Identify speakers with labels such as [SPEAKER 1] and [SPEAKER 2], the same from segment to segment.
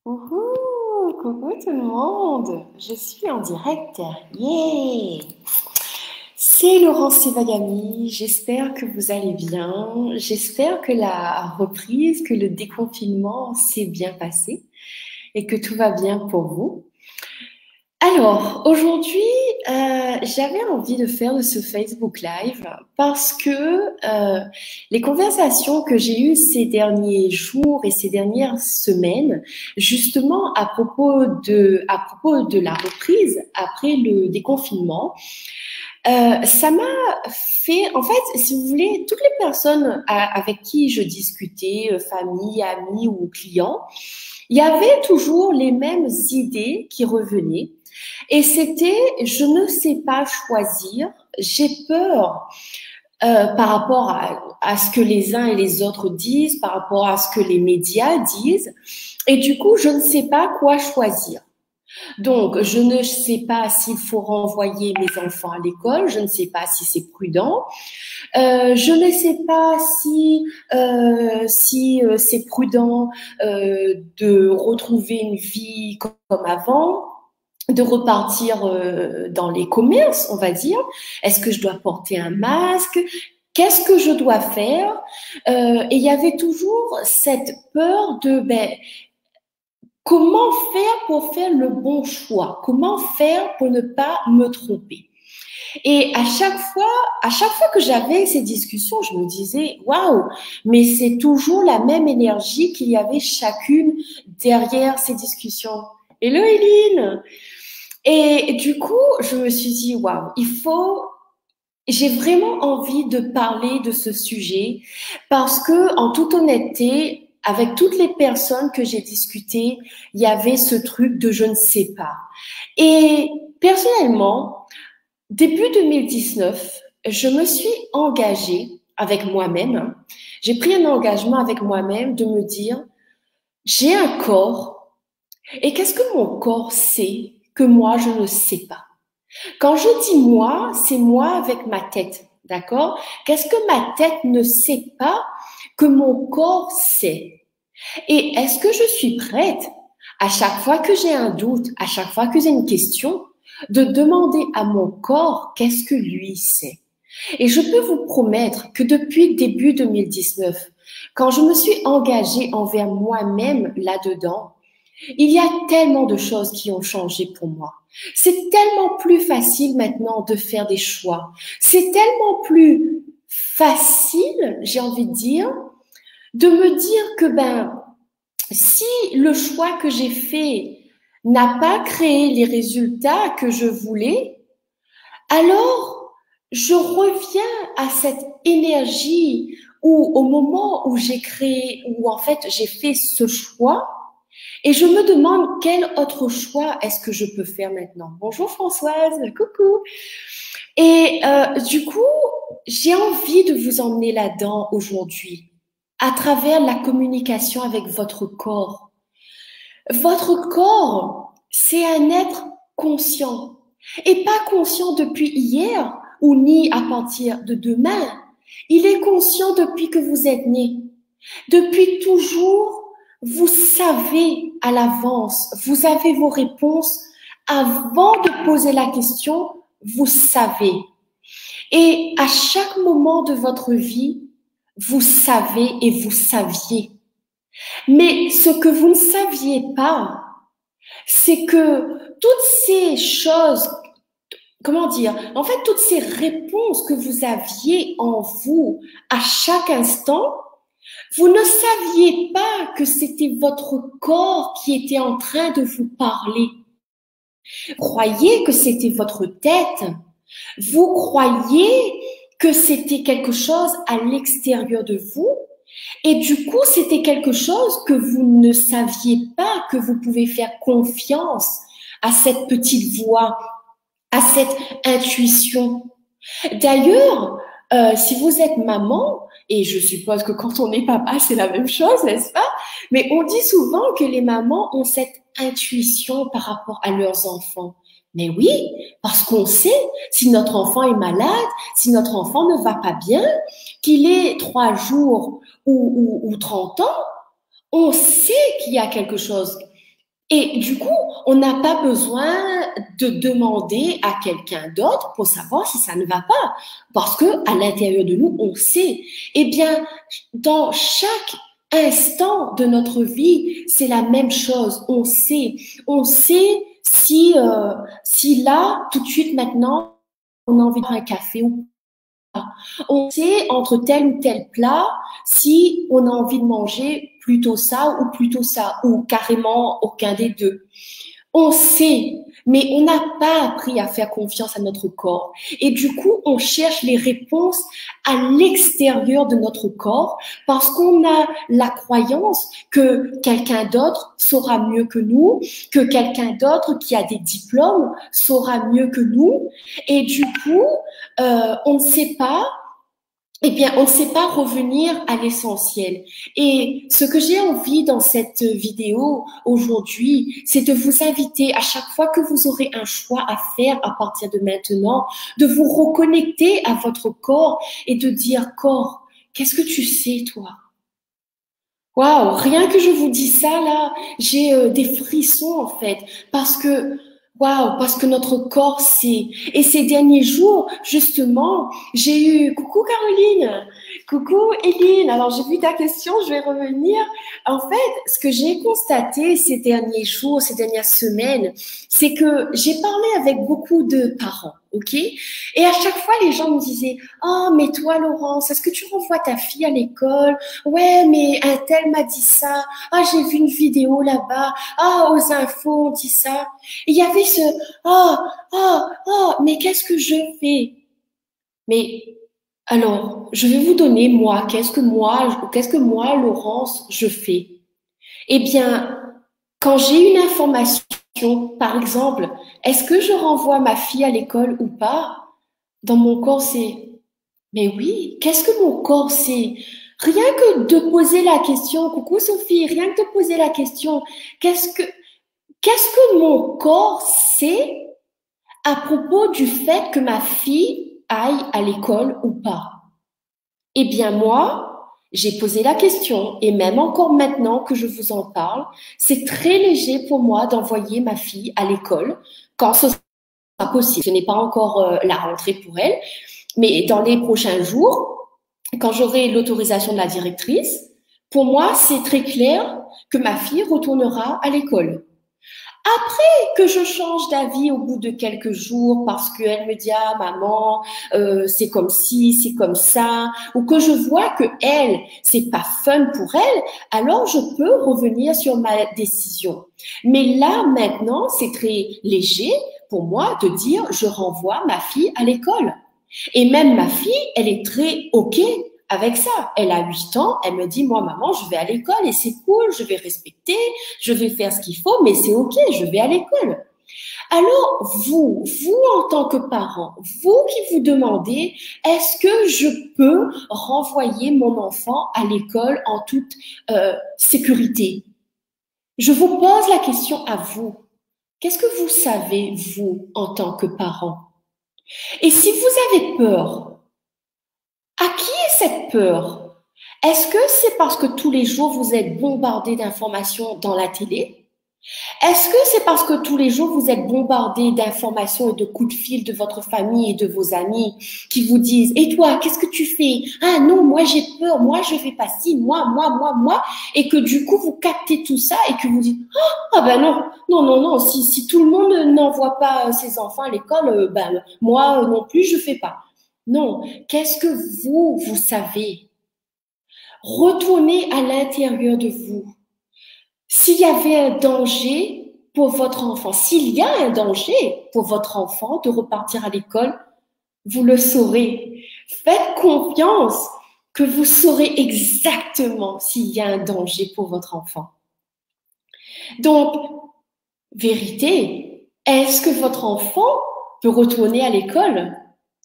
[SPEAKER 1] Coucou, coucou tout le monde. Je suis en direct. Yeah! C'est Laurence Sevagami. J'espère que vous allez bien. J'espère que la reprise, que le déconfinement s'est bien passé et que tout va bien pour vous. Alors, aujourd'hui, j'avais envie de faire de ce Facebook Live parce que les conversations que j'ai eues ces derniers jours et ces dernières semaines, justement à propos de la reprise après le déconfinement, ça m'a fait, en fait, si vous voulez, toutes les personnes avec qui je discutais, famille, amis ou clients, il y avait toujours les mêmes idées qui revenaient. Et c'était, je ne sais pas choisir, j'ai peur par rapport à ce que les uns et les autres disent, par rapport à ce que les médias disent, et du coup, je ne sais pas quoi choisir. Donc, je ne sais pas s'il faut renvoyer mes enfants à l'école, je ne sais pas si c'est prudent, je ne sais pas si c'est prudent de retrouver une vie comme avant, de repartir dans les commerces, on va dire. Est-ce que je dois porter un masque? Qu'est-ce que je dois faire? Et il y avait toujours cette peur de comment faire pour faire le bon choix? Comment faire pour ne pas me tromper? Et à chaque fois que j'avais ces discussions, je me disais, waouh, mais c'est toujours la même énergie qu'il y avait chacune derrière ces discussions. Hello, Eileen! Et du coup, je me suis dit, waouh, j'ai vraiment envie de parler de ce sujet parce que, en toute honnêteté, avec toutes les personnes que j'ai discutées, il y avait ce truc de je ne sais pas. Et personnellement, début 2019, je me suis engagée avec moi-même. J'ai pris un engagement avec moi-même de me dire, j'ai un corps et qu'est-ce que mon corps sait que moi, je ne sais pas? Quand je dis moi, c'est moi avec ma tête, d'accord? Qu'est-ce que ma tête ne sait pas que mon corps sait? Et est-ce que je suis prête, à chaque fois que j'ai un doute, à chaque fois que j'ai une question, de demander à mon corps qu'est-ce que lui sait? Et je peux vous promettre que depuis début 2019, quand je me suis engagée envers moi-même là-dedans, il y a tellement de choses qui ont changé pour moi. C'est tellement plus facile maintenant de faire des choix. C'est tellement plus facile, j'ai envie de dire, de me dire que si le choix que j'ai fait n'a pas créé les résultats que je voulais, alors je reviens à cette énergie où au moment où j'ai créé, où en fait j'ai fait ce choix, et je me demande quel autre choix est-ce que je peux faire maintenant. Bonjour Françoise, coucou. Et du coup, j'ai envie de vous emmener là-dedans aujourd'hui, à travers la communication avec votre corps. Votre corps, c'est un être conscient. Et pas conscient depuis hier ou ni à partir de demain. Il est conscient depuis que vous êtes né. Depuis toujours, vous savez à l'avance, vous avez vos réponses avant de poser la question, vous savez. Et à chaque moment de votre vie, vous savez et vous saviez. Mais ce que vous ne saviez pas, c'est que toutes ces choses, comment dire, en fait, toutes ces réponses que vous aviez en vous à chaque instant, vous ne saviez pas que c'était votre corps qui était en train de vous parler. Vous croyez que c'était votre tête. Vous croyez que c'était quelque chose à l'extérieur de vous. Et du coup, c'était quelque chose que vous ne saviez pas que vous pouvez faire confiance à cette petite voix, à cette intuition. D'ailleurs, si vous êtes maman, et je suppose que quand on est papa, c'est la même chose, n'est-ce pas? Mais on dit souvent que les mamans ont cette intuition par rapport à leurs enfants. Mais oui, parce qu'on sait si notre enfant est malade, si notre enfant ne va pas bien, qu'il ait 3 jours ou 30 ans, on sait qu'il y a quelque chose. Et du coup, on n'a pas besoin de demander à quelqu'un d'autre pour savoir si ça ne va pas. Parce que à l'intérieur de nous, on sait. Eh bien, dans chaque instant de notre vie, c'est la même chose. On sait. On sait si là, tout de suite maintenant, on a envie de prendre un café ou pas. On sait entre tel ou tel plat si on a envie de manger plutôt ça ou plutôt ça, ou carrément aucun des deux. On sait, mais on n'a pas appris à faire confiance à notre corps. Et du coup, on cherche les réponses à l'extérieur de notre corps parce qu'on a la croyance que quelqu'un d'autre saura mieux que nous, que quelqu'un d'autre qui a des diplômes saura mieux que nous. Et du coup, on ne sait pas eh bien, on ne sait pas revenir à l'essentiel. Et ce que j'ai envie dans cette vidéo aujourd'hui, c'est de vous inviter à chaque fois que vous aurez un choix à faire à partir de maintenant, de vous reconnecter à votre corps et de dire, corps, qu'est-ce que tu sais, toi? Waouh, rien que je vous dis ça là, j'ai des frissons en fait, parce que waouh, parce que notre corps sait. Et ces derniers jours, justement, j'ai eu coucou Caroline, coucou Eline. Alors j'ai vu ta question, je vais revenir. En fait, ce que j'ai constaté ces derniers jours, ces dernières semaines, c'est que j'ai parlé avec beaucoup de parents, ok? Et à chaque fois, les gens me disaient, oh, mais toi, Laurence, est-ce que tu renvoies ta fille à l'école? Ouais, mais un tel m'a dit ça. Ah, j'ai vu une vidéo là-bas. Ah, aux infos, on dit ça. Et il y avait ce, mais qu'est-ce que je fais? Mais alors, je vais vous donner, moi, qu'est-ce que moi, Laurence, je fais? Eh bien, quand j'ai une information, par exemple, est-ce que je renvoie ma fille à l'école ou pas? Dans mon corps, c'est, mais oui, qu'est-ce que mon corps sait? Rien que de poser la question, coucou Sophie, rien que de poser la question, qu'est-ce que mon corps sait à propos du fait que ma fille aille à l'école ou pas? Eh bien, moi, j'ai posé la question et même encore maintenant que je vous en parle, c'est très léger pour moi d'envoyer ma fille à l'école quand ce sera possible. Ce n'est pas encore la rentrée pour elle, mais dans les prochains jours, quand j'aurai l'autorisation de la directrice, pour moi, c'est très clair que ma fille retournera à l'école. Après que je change d'avis au bout de quelques jours parce qu'elle me dit ah maman c'est comme ci c'est comme ça ou que je vois que elle c'est pas fun pour elle, alors je peux revenir sur ma décision. Mais là maintenant c'est très léger pour moi de dire je renvoie ma fille à l'école. Et même ma fille elle est très ok avec ça. Elle a 8 ans, elle me dit, moi, maman, je vais à l'école et c'est cool, je vais respecter, je vais faire ce qu'il faut, mais c'est ok, je vais à l'école. Alors, vous en tant que parent, vous qui vous demandez, est-ce que je peux renvoyer mon enfant à l'école en toute sécurité? Je vous pose la question à vous. Qu'est-ce que vous savez, vous, en tant que parent? Et si vous avez peur, à qui est cette peur? Est-ce que c'est parce que tous les jours vous êtes bombardé d'informations dans la télé? Est-ce que c'est parce que tous les jours vous êtes bombardé d'informations et de coups de fil de votre famille et de vos amis qui vous disent «Et toi, qu'est-ce que tu fais? Ah non, moi j'ai peur, moi je fais pas ci, moi» et que du coup vous captez tout ça et que vous dites «Ah ben non, si tout le monde n'envoie pas ses enfants à l'école, ben moi non plus je fais pas». Non, qu'est-ce que vous savez? Retournez à l'intérieur de vous. S'il y avait un danger pour votre enfant, s'il y a un danger pour votre enfant de repartir à l'école, vous le saurez. Faites confiance que vous saurez exactement s'il y a un danger pour votre enfant. Donc, vérité, est-ce que votre enfant peut retourner à l'école?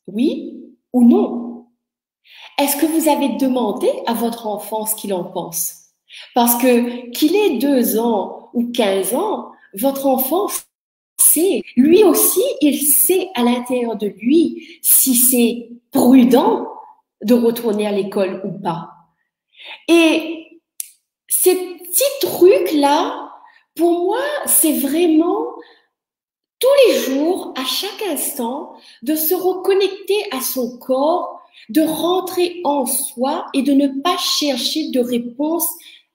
[SPEAKER 1] Oui ou non? Est-ce que vous avez demandé à votre enfant ce qu'il en pense? Parce que qu'il ait 2 ans ou 15 ans, votre enfant sait, lui aussi, il sait à l'intérieur de lui si c'est prudent de retourner à l'école ou pas. Et ces petits trucs-là, Pour moi, c'est vraiment tous les jours, à chaque instant, de se reconnecter à son corps, de rentrer en soi et de ne pas chercher de réponse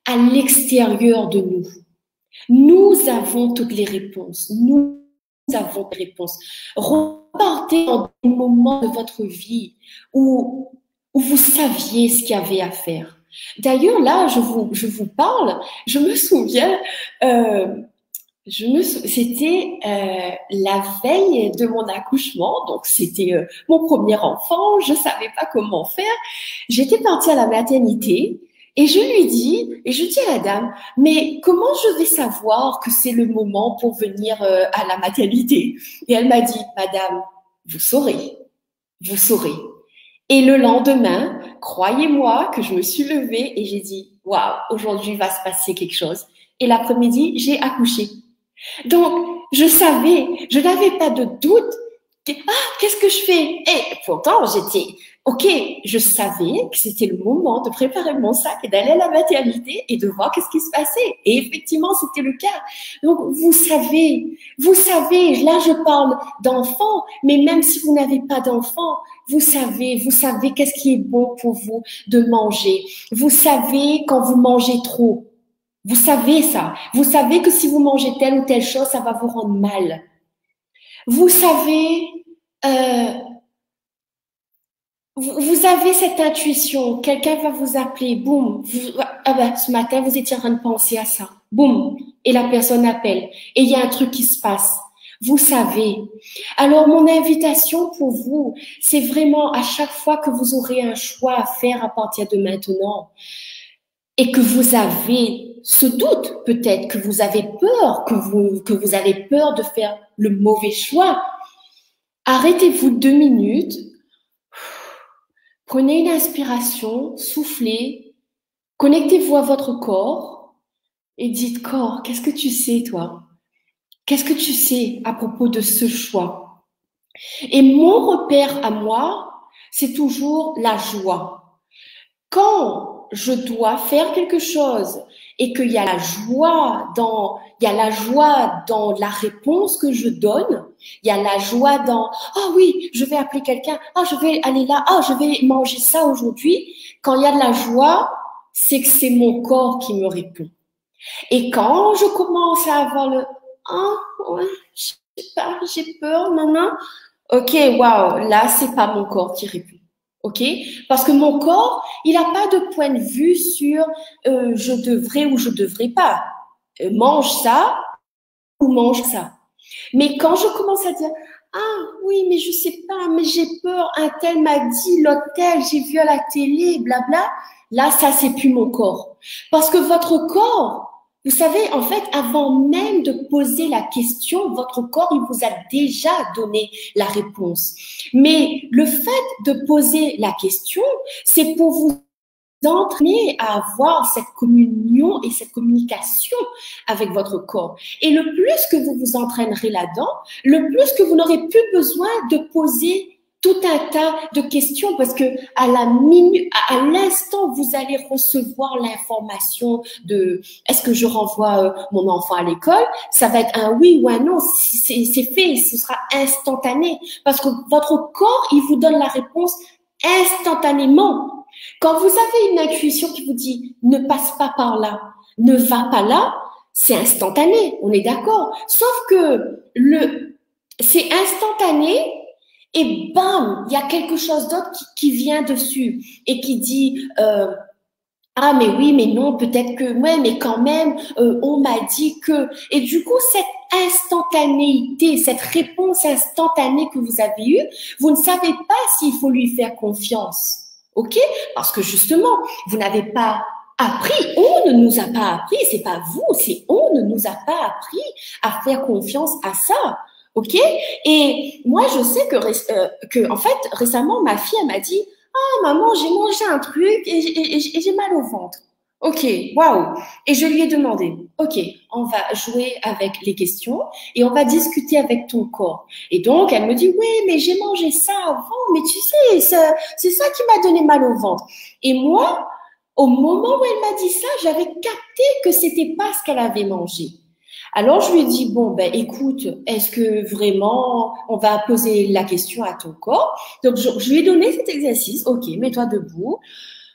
[SPEAKER 1] à l'extérieur de nous. Nous avons toutes les réponses. Nous avons des réponses. Repartez dans des moments de votre vie où vous saviez ce qu'il y avait à faire. D'ailleurs, là, je vous parle, je me souviens, c'était la veille de mon accouchement, donc c'était mon premier enfant, je savais pas comment faire. J'étais partie à la maternité et je lui dis, et je dis à la dame, mais comment je vais savoir que c'est le moment pour venir à la maternité? Et elle m'a dit, madame, vous saurez, vous saurez. Et le lendemain, croyez-moi que je me suis levée et j'ai dit, waouh, aujourd'hui va se passer quelque chose. Et l'après-midi, j'ai accouché. Donc, je savais, je n'avais pas de doute. Qu'est-ce que je fais? Et pourtant, OK, je savais que c'était le moment de préparer mon sac et d'aller à la maternité et de voir qu'est-ce qui se passait. Et effectivement, c'était le cas. Donc, vous savez, là, je parle d'enfants, mais même si vous n'avez pas d'enfants, vous savez qu'est-ce qui est bon pour vous de manger. Vous savez quand vous mangez trop. Vous savez ça. Vous savez que si vous mangez telle ou telle chose, ça va vous rendre mal. Vous savez, euh, vous avez cette intuition. Quelqu'un va vous appeler, boum. Ah ben, ce matin, vous étiez en train de penser à ça. Boum. Et la personne appelle. Et il y a un truc qui se passe. Vous savez. Alors, mon invitation pour vous, c'est vraiment à chaque fois que vous aurez un choix à faire à partir de maintenant, et que vous avez ce doute, peut-être que vous avez peur, que vous avez peur de faire le mauvais choix, arrêtez-vous 2 minutes, prenez une inspiration, soufflez, connectez-vous à votre corps et dites, corps, qu'est-ce que tu sais, toi? Qu'est-ce que tu sais à propos de ce choix? Et mon repère à moi, c'est toujours la joie. Quand je dois faire quelque chose et qu'il y a la joie dans la réponse que je donne, il y a la joie dans, ah oui, je vais appeler quelqu'un, ah, je vais aller là, ah, je vais manger ça aujourd'hui. Quand il y a de la joie, c'est que c'est mon corps qui me répond. Et quand je commence à avoir ah, ouais, je sais pas, j'ai peur, maman. Ok, waouh, là, c'est pas mon corps qui répond. OK? Parce que mon corps, il n'a pas de point de vue sur je devrais ou je devrais pas. Mange ça ou mange ça. Mais quand je commence à dire ah oui, mais je sais pas, mais j'ai peur, un tel m'a dit, l'autre tel, j'ai vu à la télé, blabla, là, ça, c'est plus mon corps. Parce que votre corps, vous savez, en fait, avant même de poser la question, votre corps, il vous a déjà donné la réponse. Mais le fait de poser la question, c'est pour vous entraîner à avoir cette communion et cette communication avec votre corps. Et le plus que vous vous entraînerez là-dedans, le plus que vous n'aurez plus besoin de poser tout un tas de questions parce que à l'instant, vous allez recevoir l'information de est-ce que je renvoie mon enfant à l'école, ça va être un oui ou un non, c'est fait, ce sera instantané parce que votre corps, il vous donne la réponse instantanément. Quand vous avez une intuition qui vous dit ne passe pas par là, ne va pas là, c'est instantané, on est d'accord. Sauf que c'est instantané et bam, il y a quelque chose d'autre qui vient dessus et qui dit ah mais oui, mais non, peut-être que ouais, mais quand même, on m'a dit que. Et du coup, cette instantanéité, cette réponse instantanée que vous avez eue, vous ne savez pas s'il faut lui faire confiance. OK? Parce que justement, vous n'avez pas appris, on ne nous a pas appris, c'est pas vous, c'est on ne nous a pas appris à faire confiance à ça. OK? Et moi, je sais que en fait, récemment, ma fille, elle m'a dit, ah, maman, j'ai mangé un truc et j'ai mal au ventre. Ok, waouh. Et je lui ai demandé, ok, on va jouer avec les questions et on va discuter avec ton corps. Et donc, elle me dit, oui, mais j'ai mangé ça avant, mais tu sais, c'est ça qui m'a donné mal au ventre. Et moi, au moment où elle m'a dit ça, j'avais capté que c'était pas ce qu'elle avait mangé. Alors, je lui ai dit, bon, ben, écoute, est-ce que vraiment on va poser la question à ton corps? Donc, je lui ai donné cet exercice. OK, mets-toi debout.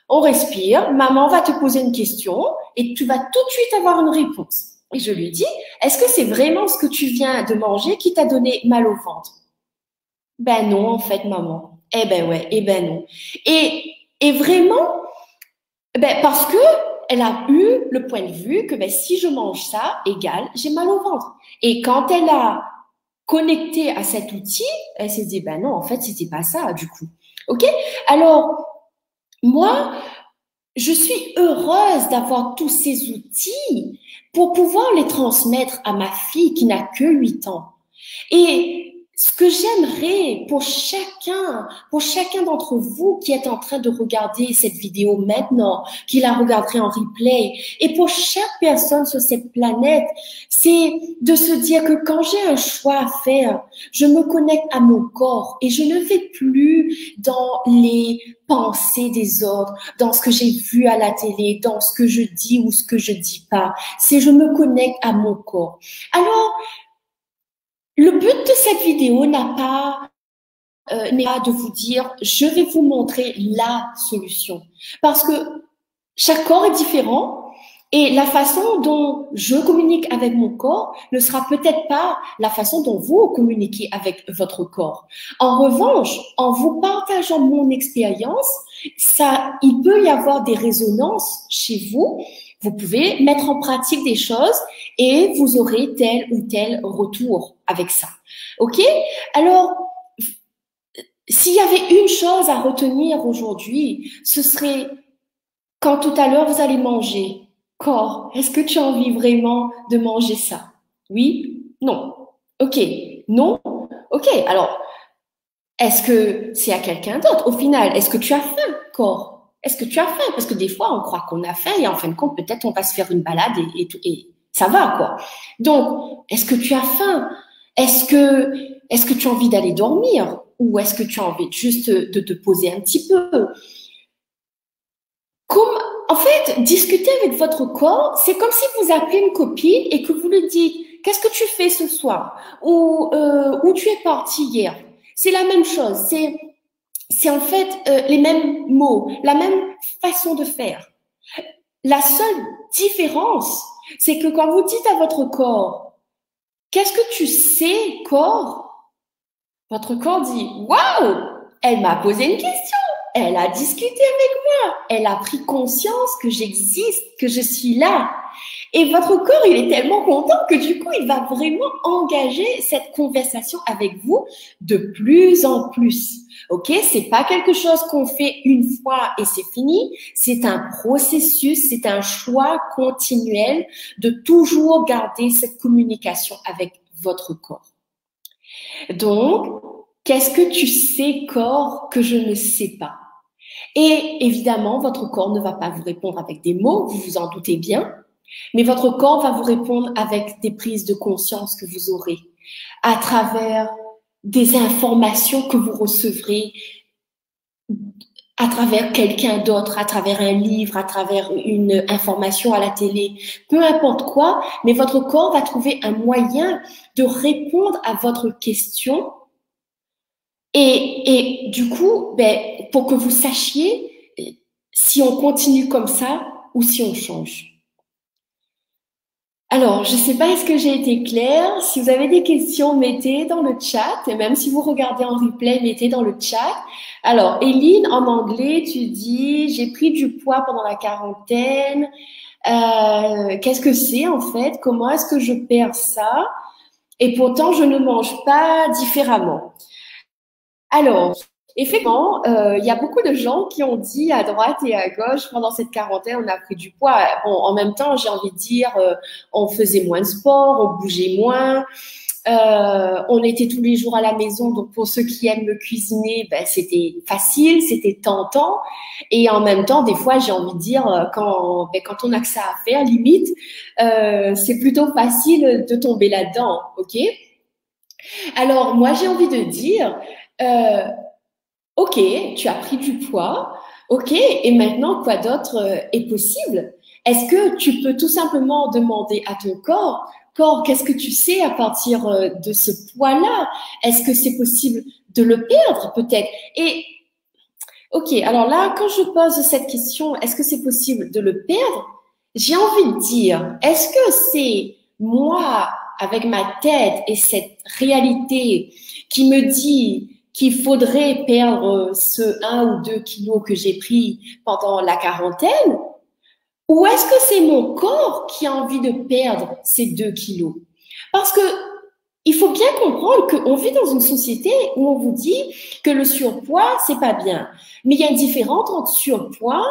[SPEAKER 1] On respire. Maman va te poser une question et tu vas tout de suite avoir une réponse. Et je lui ai dit, est-ce que c'est vraiment ce que tu viens de manger qui t'a donné mal au ventre? Ben non, en fait, maman. Eh ben ouais, eh ben non. Et vraiment, ben parce que elle a eu le point de vue que ben, si je mange ça, égal, j'ai mal au ventre. Et quand elle a connecté à cet outil, elle s'est dit, ben non, en fait, c'était pas ça, du coup. OK? Alors, moi, je suis heureuse d'avoir tous ces outils pour pouvoir les transmettre à ma fille qui n'a que 8 ans. Et ce que j'aimerais pour chacun d'entre vous qui est en train de regarder cette vidéo maintenant, qui la regarderait en replay, et pour chaque personne sur cette planète, c'est de se dire que quand j'ai un choix à faire, je me connecte à mon corps et je ne vais plus dans les pensées des autres, dans ce que j'ai vu à la télé, dans ce que je dis ou ce que je dis pas. C'est je me connecte à mon corps. Alors, le but de cette vidéo n'est pas de vous dire, je vais vous montrer la solution. Parce que chaque corps est différent et la façon dont je communique avec mon corps ne sera peut-être pas la façon dont vous communiquez avec votre corps. En revanche, en vous partageant mon expérience, il peut y avoir des résonances chez vous. Vous pouvez mettre en pratique des choses et vous aurez tel ou tel retour avec ça. OK? Alors, s'il y avait une chose à retenir aujourd'hui, ce serait quand tout à l'heure vous allez manger. Corps, est-ce que tu as envie vraiment de manger ça? Oui? Non? OK. Non? OK. Alors, est-ce que c'est à quelqu'un d'autre? Au final, est-ce que tu as faim, corps? Est-ce que tu as faim? Parce que des fois, on croit qu'on a faim et en fin de compte, peut-être on va se faire une balade et ça va, quoi. Donc, est-ce que tu as faim? Est-ce que tu as envie d'aller dormir? Ou est-ce que tu as envie juste de te poser un petit peu? Comme, en fait, discuter avec votre corps, c'est comme si vous appelez une copine et que vous lui dites, qu'est-ce que tu fais ce soir? Ou où tu es parti hier? C'est la même chose. C'est en fait les mêmes mots, la même façon de faire. La seule différence, c'est que quand vous dites à votre corps, qu'est-ce que tu sais, corps? Votre corps dit, waouh, elle m'a posé une question, elle a discuté avec moi, elle a pris conscience que j'existe, que je suis là. Et votre corps, il est tellement content que du coup, il va vraiment engager cette conversation avec vous de plus en plus. OK? C'est pas quelque chose qu'on fait une fois et c'est fini. C'est un processus, c'est un choix continuel de toujours garder cette communication avec votre corps. Donc, qu'est-ce que tu sais, corps, que je ne sais pas? Et évidemment, votre corps ne va pas vous répondre avec des mots, vous vous en doutez bien. Mais votre corps va vous répondre avec des prises de conscience que vous aurez, à travers des informations que vous recevrez, à travers quelqu'un d'autre, à travers un livre, à travers une information à la télé, peu importe quoi, mais votre corps va trouver un moyen de répondre à votre question. Et du coup, ben, pour que vous sachiez si on continue comme ça ou si on change. Alors, je ne sais pas est-ce que j'ai été claire. Si vous avez des questions, mettez dans le chat. Et même si vous regardez en replay, mettez dans le chat. Alors, Eline, en anglais, tu dis, j'ai pris du poids pendant la quarantaine. Qu'est-ce que c'est en fait? Comment est-ce que je perds ça? Et pourtant, je ne mange pas différemment. Alors, effectivement, il y a beaucoup de gens qui ont dit à droite et à gauche pendant cette quarantaine, on a pris du poids. Bon, en même temps, j'ai envie de dire, on faisait moins de sport, on bougeait moins, on était tous les jours à la maison. Donc, pour ceux qui aiment me cuisiner, ben, c'était facile, c'était tentant. Et en même temps, des fois, j'ai envie de dire, quand on a que ça à faire, limite, c'est plutôt facile de tomber là-dedans, ok? Alors, moi, j'ai envie de dire, ok, tu as pris du poids, ok, et maintenant, quoi d'autre est possible? Est-ce que tu peux tout simplement demander à ton corps, corps, qu'est-ce que tu sais à partir de ce poids-là? Est-ce que c'est possible de le perdre peut-être? Et ok, alors là, quand je pose cette question, est-ce que c'est possible de le perdre? J'ai envie de dire, est-ce que c'est moi, avec ma tête et cette réalité qui me dit qu'il faudrait perdre ce 1 ou 2 kilos que j'ai pris pendant la quarantaine? Ou est-ce que c'est mon corps qui a envie de perdre ces 2 kilos? Parce que il faut bien comprendre qu'on vit dans une société où on vous dit que le surpoids, c'est pas bien. Mais il y a une différence entre surpoids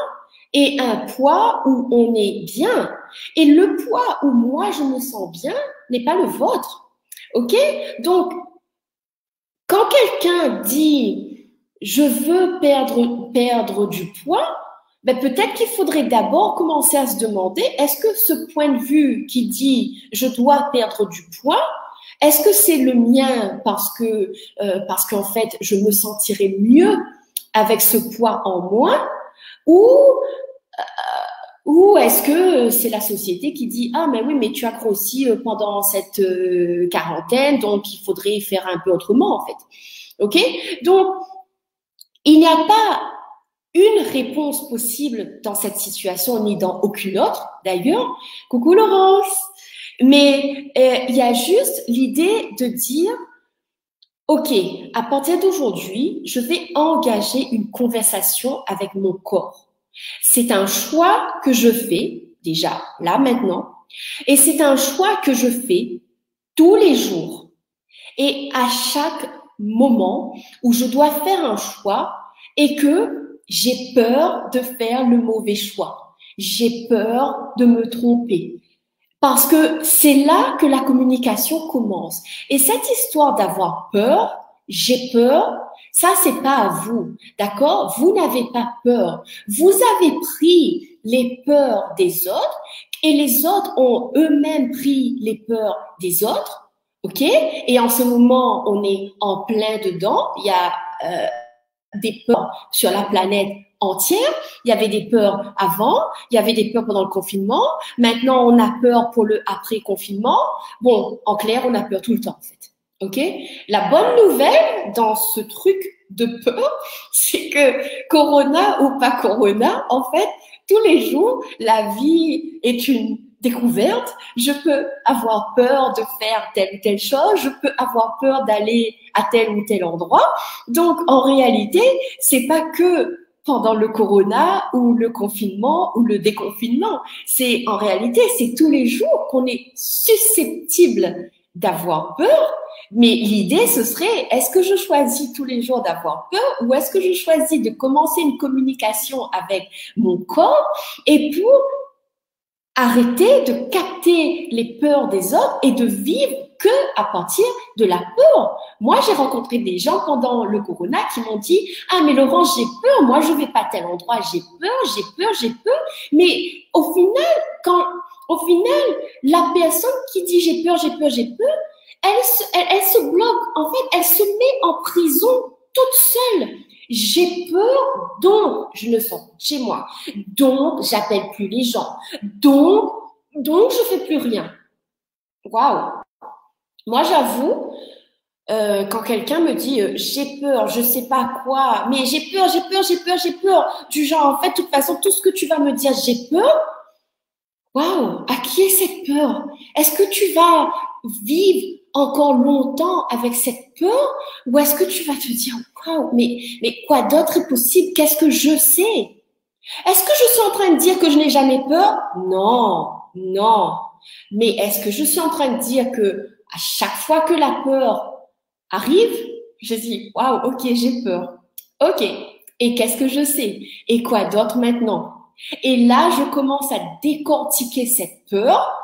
[SPEAKER 1] et un poids où on est bien. Et le poids où moi je me sens bien n'est pas le vôtre. OK? Donc, quand quelqu'un dit je veux perdre du poids, ben peut-être qu'il faudrait d'abord commencer à se demander est-ce que ce point de vue qui dit je dois perdre du poids, est-ce que c'est le mien parce qu'en fait je me sentirais mieux avec ce poids en moins ou est-ce que c'est la société qui dit ah mais oui mais tu as grossi pendant cette quarantaine donc il faudrait faire un peu autrement en fait. OK? Donc il n'y a pas une réponse possible dans cette situation ni dans aucune autre d'ailleurs. Coucou Laurence. Mais il y a juste l'idée de dire OK, à partir d'aujourd'hui, je vais engager une conversation avec mon corps. C'est un choix que je fais déjà là maintenant et c'est un choix que je fais tous les jours. Et à chaque moment où je dois faire un choix et que j'ai peur de faire le mauvais choix, j'ai peur de me tromper. Parce que c'est là que la communication commence. Et cette histoire d'avoir peur, j'ai peur, ça c'est pas à vous, d'accord? Vous n'avez pas peur. Vous avez pris les peurs des autres et les autres ont eux-mêmes pris les peurs des autres, ok? Et en ce moment, on est en plein dedans. Il y a des peurs sur la planète entière. Il y avait des peurs avant, il y avait des peurs pendant le confinement. Maintenant, on a peur pour le après-confinement. Bon, en clair, on a peur tout le temps, en fait. OK? La bonne nouvelle dans ce truc de peur, c'est que Corona ou pas Corona, en fait, tous les jours, la vie est une découverte. Je peux avoir peur de faire telle ou telle chose. Je peux avoir peur d'aller à tel ou tel endroit. Donc, en réalité, c'est pas que pendant le corona ou le confinement ou le déconfinement. C'est, en réalité, c'est tous les jours qu'on est susceptible d'avoir peur. Mais l'idée, ce serait, est-ce que je choisis tous les jours d'avoir peur ou est-ce que je choisis de commencer une communication avec mon corps et pour arrêter de capter les peurs des autres et de vivre que à partir de la peur. Moi, j'ai rencontré des gens pendant le corona qui m'ont dit « Ah, mais Laurence, j'ai peur, moi, je vais pas à tel endroit, j'ai peur. » Mais au final, la personne qui dit « J'ai peur », elle se bloque. En fait, elle se met en prison toute seule. J'ai peur, donc je ne sors pas chez moi. Donc, j'appelle plus les gens. Donc, je fais plus rien. Waouh! Moi, j'avoue, quand quelqu'un me dit j'ai peur, je sais pas quoi, mais j'ai peur. Du genre, en fait, de toute façon, tout ce que tu vas me dire, j'ai peur. Waouh! À qui est cette peur? Est-ce que tu vas vivre encore longtemps avec cette peur ou est-ce que tu vas te dire waouh, mais quoi d'autre est possible? Qu'est-ce que je sais? Est-ce que je suis en train de dire que je n'ai jamais peur? Non. Mais est-ce que je suis en train de dire que à chaque fois que la peur arrive, je dis waouh, ok, j'ai peur. Ok. Et qu'est-ce que je sais? Et quoi d'autre maintenant? Et là, je commence à décortiquer cette peur.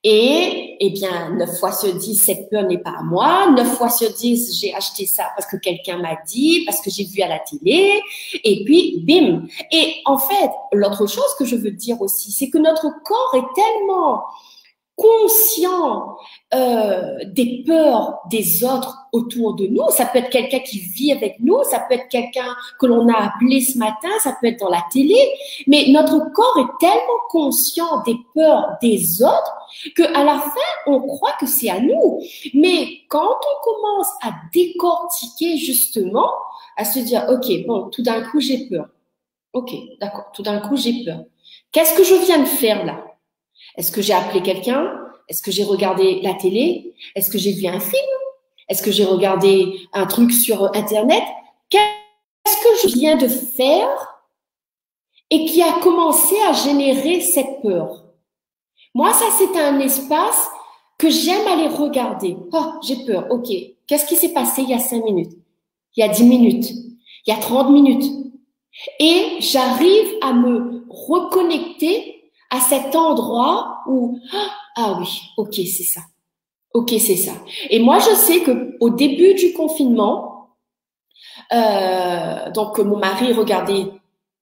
[SPEAKER 1] Et, eh bien, 9 fois sur 10, cette peur n'est pas à moi. 9 fois sur 10, j'ai acheté ça parce que quelqu'un m'a dit, parce que j'ai vu à la télé. Et puis, bim. Et en fait, l'autre chose que je veux dire aussi, c'est que notre corps est tellement conscient des peurs des autres autour de nous. Ça peut être quelqu'un qui vit avec nous, ça peut être quelqu'un que l'on a appelé ce matin, ça peut être dans la télé, mais notre corps est tellement conscient des peurs des autres qu'à la fin, on croit que c'est à nous. Mais quand on commence à décortiquer justement, à se dire, OK, bon, tout d'un coup, j'ai peur. OK, d'accord, tout d'un coup, j'ai peur. Qu'est-ce que je viens de faire là? Est-ce que j'ai appelé quelqu'un? Est-ce que j'ai regardé la télé? Est-ce que j'ai vu un film? Est-ce que j'ai regardé un truc sur Internet? Qu'est-ce que je viens de faire et qui a commencé à générer cette peur? Moi, ça, c'est un espace que j'aime aller regarder. Oh, j'ai peur. OK. Qu'est-ce qui s'est passé il y a 5 minutes? Il y a 10 minutes? Il y a 30 minutes? Et j'arrive à me reconnecter à cet endroit où, ah oui, OK, c'est ça. OK, c'est ça. Et moi, je sais que au début du confinement, donc mon mari regardait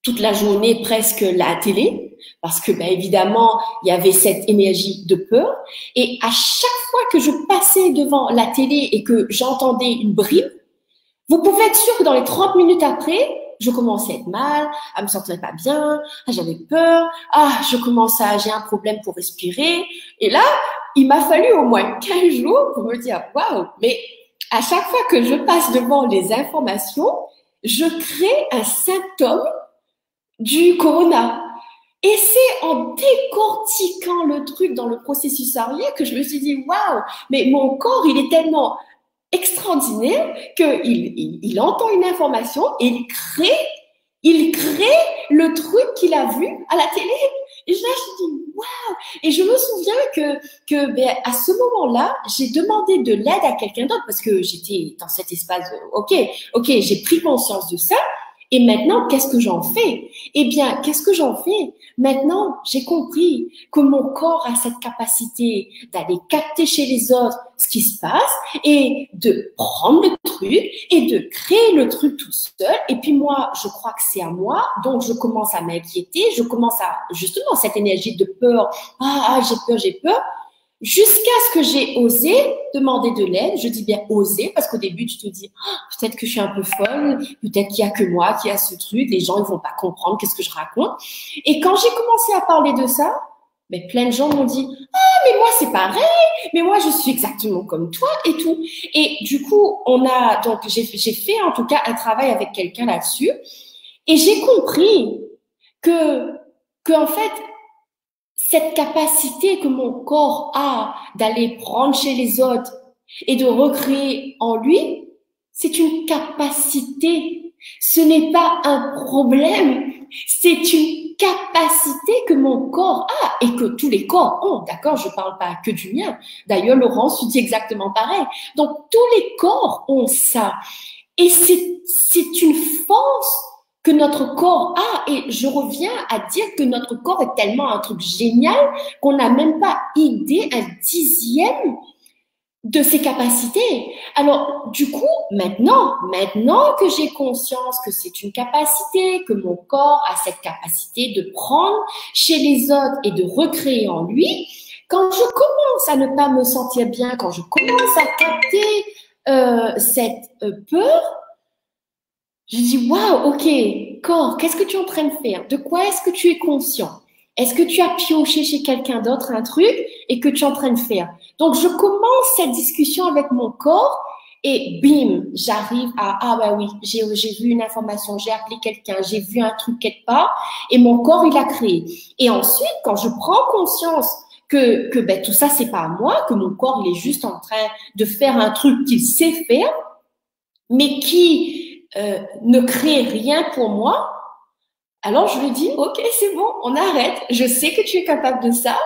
[SPEAKER 1] toute la journée presque la télé parce que, ben, évidemment, il y avait cette énergie de peur. Et à chaque fois que je passais devant la télé et que j'entendais une bribe, vous pouvez être sûr que dans les 30 minutes après, je commençais à être mal, à me sentir pas bien, j'avais peur, j'ai un problème pour respirer. Et là, il m'a fallu au moins 15 jours pour me dire, waouh, mais à chaque fois que je passe devant les informations, je crée un symptôme du corona. Et c'est en décortiquant le truc dans le processus arrière que je me suis dit, waouh, mais mon corps, il est tellement extraordinaire qu'il entend une information et il crée le truc qu'il a vu à la télé. Et là, je me dis, waouh! Et je me souviens que à ce moment-là, j'ai demandé de l'aide à quelqu'un d'autre parce que j'étais dans cet espace de, OK, j'ai pris conscience de ça. Et maintenant, qu'est-ce que j'en fais? Eh bien, qu'est-ce que j'en fais? Maintenant, j'ai compris que mon corps a cette capacité d'aller capter chez les autres ce qui se passe et de prendre le truc et de créer le truc tout seul. Et puis moi, je crois que c'est à moi. Donc, je commence à m'inquiéter. Je commence à, justement, cette énergie de peur. J'ai peur. Jusqu'à ce que j'ai osé demander de l'aide. Je dis bien oser parce qu'au début, tu te dis, peut-être que je suis un peu folle, peut-être qu'il y a que moi qui a ce truc, les gens, ils vont pas comprendre qu'est-ce que je raconte. Et quand j'ai commencé à parler de ça, mais plein de gens m'ont dit, mais moi, c'est pareil, mais moi, je suis exactement comme toi et tout. Et du coup, j'ai fait en tout cas un travail avec quelqu'un là-dessus et j'ai compris que en fait, cette capacité que mon corps a d'aller prendre chez les autres et de recréer en lui, c'est une capacité. Ce n'est pas un problème. C'est une capacité que mon corps a et que tous les corps ont. D'accord? Je parle pas que du mien. D'ailleurs, Laurence dit exactement pareil. Donc, tous les corps ont ça. Et c'est une force que notre corps a, et je reviens à dire que notre corps est tellement un truc génial qu'on n'a même pas idée un dixième de ses capacités. Alors, du coup, maintenant que j'ai conscience que c'est une capacité, que mon corps a cette capacité de prendre chez les autres et de recréer en lui, quand je commence à ne pas me sentir bien, quand je commence à capter cette peur, je dis, waouh, ok, corps, qu'est-ce que tu es en train de faire? De quoi est-ce que tu es conscient? Est-ce que tu as pioché chez quelqu'un d'autre un truc et que tu es en train de faire? Donc, je commence cette discussion avec mon corps et bim, j'arrive à, bah oui, j'ai vu une information, j'ai appelé quelqu'un, j'ai vu un truc quelque part et mon corps, il a créé. Et ensuite, quand je prends conscience que ben, tout ça, c'est pas à moi, que mon corps, il est juste en train de faire un truc qu'il sait faire, mais qui ne crée rien pour moi, alors je lui dis, ok, c'est bon, on arrête. Je sais que tu es capable de ça,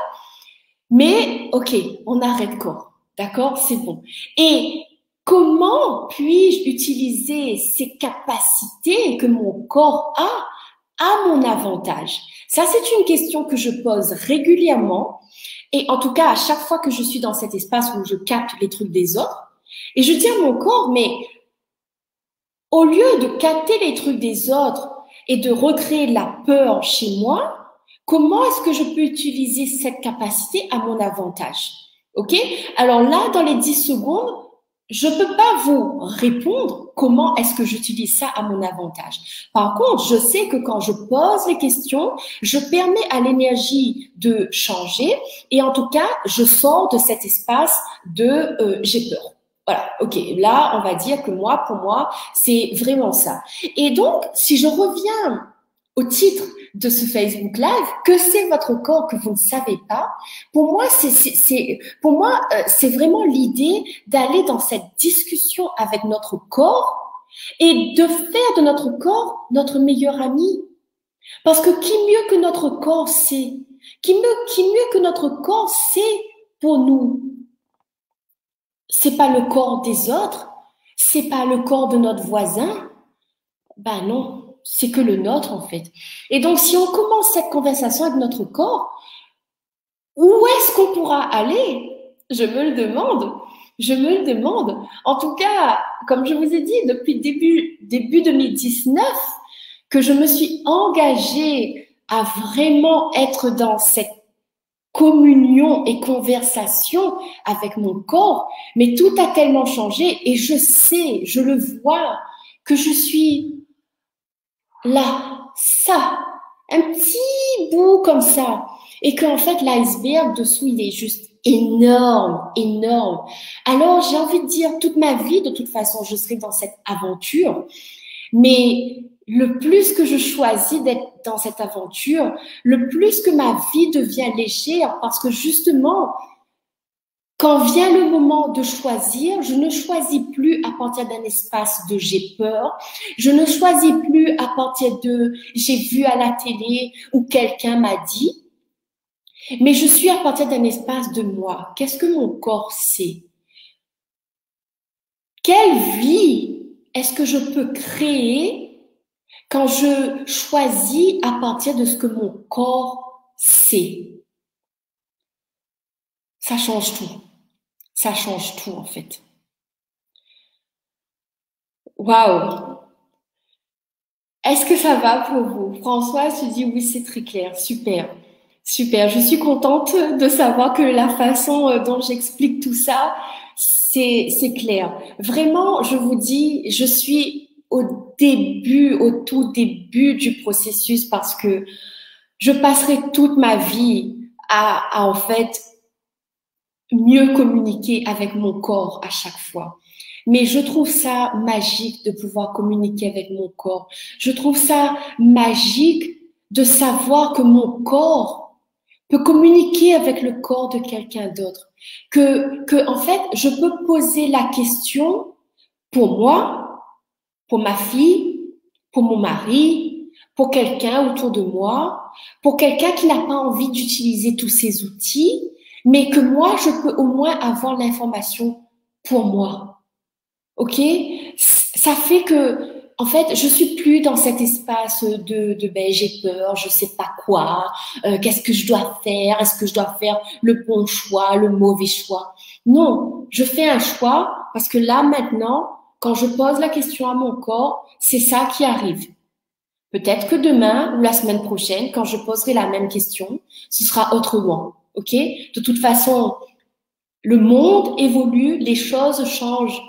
[SPEAKER 1] mais ok, on arrête corps. D'accord, c'est bon. Et comment puis-je utiliser ces capacités que mon corps a à mon avantage? Ça, c'est une question que je pose régulièrement. Et en tout cas, à chaque fois que je suis dans cet espace où je capte les trucs des autres, et je dis à mon corps, mais au lieu de capter les trucs des autres et de recréer la peur chez moi, Comment est-ce que je peux utiliser cette capacité à mon avantage? OK? Alors là, dans les 10 secondes, je ne peux pas vous répondre comment est-ce que j'utilise ça à mon avantage. Par contre, je sais que quand je pose les questions, je permets à l'énergie de changer et en tout cas, je sors de cet espace de j'ai peur. Voilà, ok. Là, on va dire que moi, pour moi, c'est vraiment ça. Et donc, si je reviens au titre de ce Facebook Live, que c'est votre corps que vous ne savez pas, pour moi, c'est vraiment l'idée d'aller dans cette discussion avec notre corps et de faire de notre corps notre meilleur ami. Parce que qui mieux que notre corps sait? Qui mieux que notre corps sait pour nous? C'est pas le corps des autres, c'est pas le corps de notre voisin. Ben non, c'est que le nôtre en fait. Et donc si on commence cette conversation avec notre corps, où est-ce qu'on pourra aller? Je me le demande. Je me le demande. En tout cas, comme je vous ai dit, depuis début 2019, que je me suis engagée à vraiment être dans cette communion et conversation avec mon corps, mais tout a tellement changé et je sais, je le vois, que je suis là, ça, un petit bout comme ça, et qu'en fait l'iceberg dessous il est juste énorme, énorme. Alors j'ai envie de dire toute ma vie, de toute façon, je serai dans cette aventure, mais le plus que je choisis d'être dans cette aventure, le plus que ma vie devient légère, parce que justement, quand vient le moment de choisir, je ne choisis plus à partir d'un espace de j'ai peur, je ne choisis plus à partir de j'ai vu à la télé ou quelqu'un m'a dit, mais je suis à partir d'un espace de moi. Qu'est-ce que mon corps sait? Quelle vie est-ce que je peux créer quand je choisis à partir de ce que mon corps sait? Ça change tout. Ça change tout, en fait. Waouh! Est-ce que ça va pour vous? François, tu dis oui, c'est très clair. Super. Super. Je suis contente de savoir que la façon dont j'explique tout ça, c'est clair. Vraiment, je vous dis, je suis au tout début du processus parce que je passerai toute ma vie à en fait mieux communiquer avec mon corps à chaque fois. Mais je trouve ça magique de pouvoir communiquer avec mon corps. Je trouve ça magique de savoir que mon corps peut communiquer avec le corps de quelqu'un d'autre. Que, en fait, je peux poser la question pour moi, pour ma fille, pour mon mari, pour quelqu'un autour de moi, pour quelqu'un qui n'a pas envie d'utiliser tous ces outils, mais que moi, je peux au moins avoir l'information pour moi. OK? Ça fait que, en fait, je suis plus dans cet espace de ben, j'ai peur, je sais pas quoi, qu'est-ce que je dois faire? Est-ce que je dois faire le bon choix, le mauvais choix? Non, je fais un choix parce que là, maintenant, quand je pose la question à mon corps, c'est ça qui arrive. Peut-être que demain ou la semaine prochaine, quand je poserai la même question, ce sera autrement. OK? De toute façon, le monde évolue, les choses changent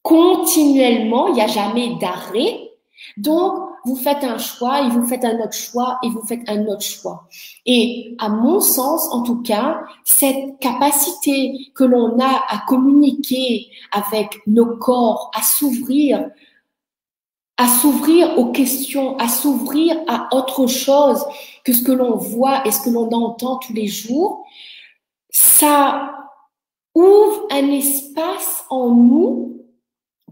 [SPEAKER 1] continuellement, il n'y a jamais d'arrêt. Donc, vous faites un choix et vous faites un autre choix et vous faites un autre choix. Et à mon sens, en tout cas, cette capacité que l'on a à communiquer avec nos corps, à s'ouvrir aux questions, à s'ouvrir à autre chose que ce que l'on voit et ce que l'on entend tous les jours, ça ouvre un espace en nous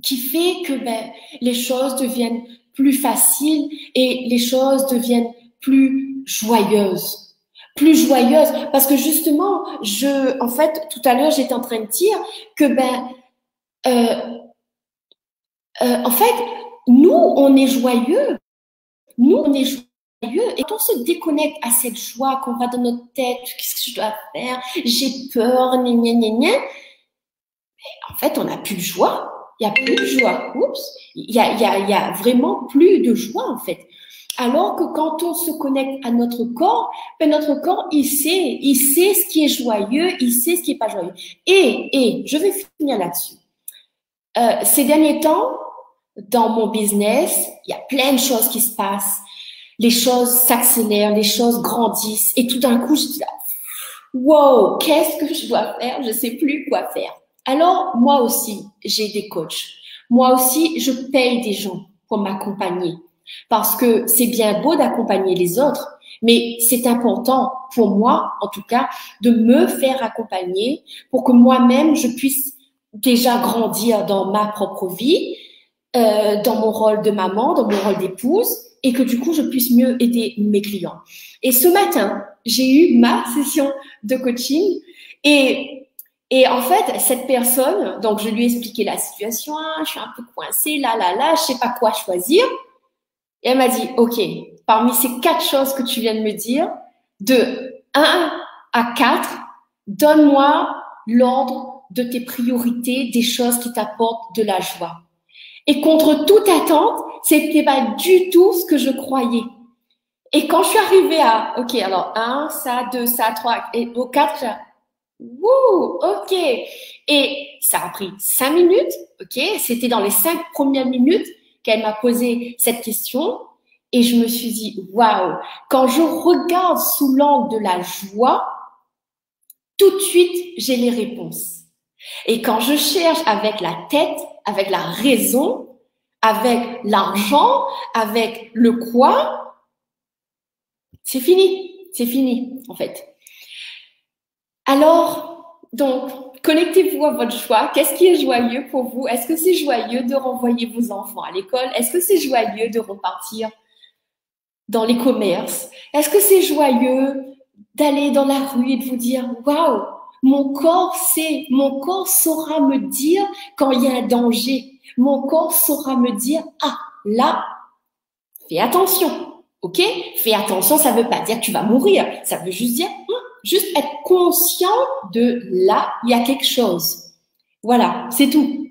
[SPEAKER 1] qui fait que ben, les choses deviennent plus faciles et les choses deviennent plus joyeuses. Plus joyeuses. Parce que justement, en fait, tout à l'heure, j'étais en train de dire que ben, en fait, nous, on est joyeux. Nous, on est joyeux. Et quand on se déconnecte à cette joie, qu'on va dans notre tête, qu'est-ce que je dois faire? J'ai peur, gna gna gna gna. En fait, on n'a plus de joie. Il n'y a plus de joie. Oups. Il y a vraiment plus de joie, en fait. Alors que quand on se connecte à notre corps, ben notre corps, il sait ce qui est joyeux, il sait ce qui est pas joyeux. Et je vais finir là-dessus. Ces derniers temps, dans mon business, il y a plein de choses qui se passent. Les choses s'accélèrent, les choses grandissent. Et tout d'un coup, je dis là, wow, qu'est-ce que je dois faire? Je sais plus quoi faire. Alors, moi aussi, j'ai des coachs. Moi aussi, je paye des gens pour m'accompagner. Parce que c'est bien beau d'accompagner les autres, mais c'est important pour moi, en tout cas, de me faire accompagner pour que moi-même, je puisse déjà grandir dans ma propre vie, dans mon rôle de maman, dans mon rôle d'épouse, et que du coup, je puisse mieux aider mes clients. Et ce matin, j'ai eu ma session de coaching et en fait, cette personne, donc je lui ai expliqué la situation, je suis un peu coincée, je sais pas quoi choisir. Et elle m'a dit, OK, parmi ces 4 choses que tu viens de me dire, de 1 à 4, donne-moi l'ordre de tes priorités, des choses qui t'apportent de la joie. Et contre toute attente, c'était pas du tout ce que je croyais. Et quand je suis arrivée à, OK, alors 1, ça, 2, ça, 3, et au 4, j'ai, wouh, OK. Et ça a pris 5 minutes, OK. C'était dans les 5 premières minutes qu'elle m'a posé cette question. Et je me suis dit, waouh, quand je regarde sous l'angle de la joie, tout de suite, j'ai les réponses. Et quand je cherche avec la tête, avec la raison, avec l'argent, avec le quoi, c'est fini, en fait. Alors, donc, connectez-vous à votre choix. Qu'est-ce qui est joyeux pour vous? Est-ce que c'est joyeux de renvoyer vos enfants à l'école? Est-ce que c'est joyeux de repartir dans les commerces? Est-ce que c'est joyeux d'aller dans la rue et de vous dire, waouh, mon corps saura me dire quand il y a un danger. Mon corps saura me dire, ah, là, fais attention, ok? Fais attention, ça veut pas dire que tu vas mourir. Ça veut juste dire, juste être conscient de là, il y a quelque chose. Voilà, c'est tout.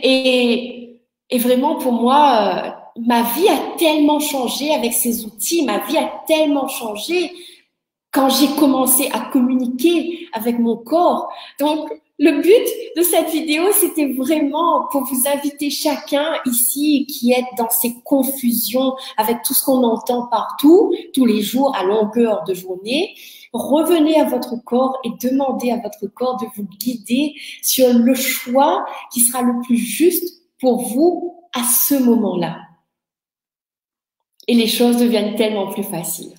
[SPEAKER 1] Et vraiment, pour moi, ma vie a tellement changé avec ces outils. Ma vie a tellement changé quand j'ai commencé à communiquer avec mon corps. Donc, le but de cette vidéo, c'était vraiment pour vous inviter chacun ici qui est dans ces confusions avec tout ce qu'on entend partout, tous les jours, à longueur de journée. Revenez à votre corps et demandez à votre corps de vous guider sur le choix qui sera le plus juste pour vous à ce moment-là. Et les choses deviennent tellement plus faciles.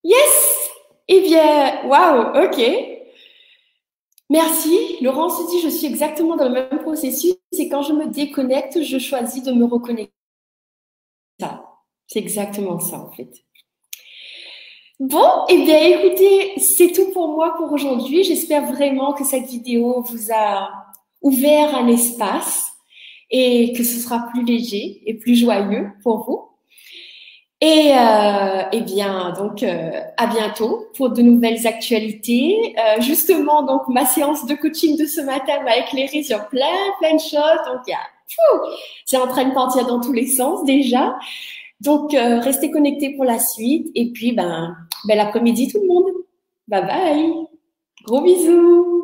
[SPEAKER 1] Yes! Eh bien, waouh, ok. Merci. Laurence dit, je suis exactement dans le même processus. Et quand je me déconnecte, je choisis de me reconnecter. C'est exactement ça, en fait. Bon, eh bien, écoutez, c'est tout pour moi pour aujourd'hui. J'espère vraiment que cette vidéo vous a ouvert un espace et que ce sera plus léger et plus joyeux pour vous. Et eh bien, donc, à bientôt pour de nouvelles actualités. Justement, donc, ma séance de coaching de ce matin m'a éclairé sur plein de choses. Donc, c'est en train de partir dans tous les sens déjà. Donc, restez connectés pour la suite. Et puis, bel après-midi tout le monde. Bye bye. Gros bisous.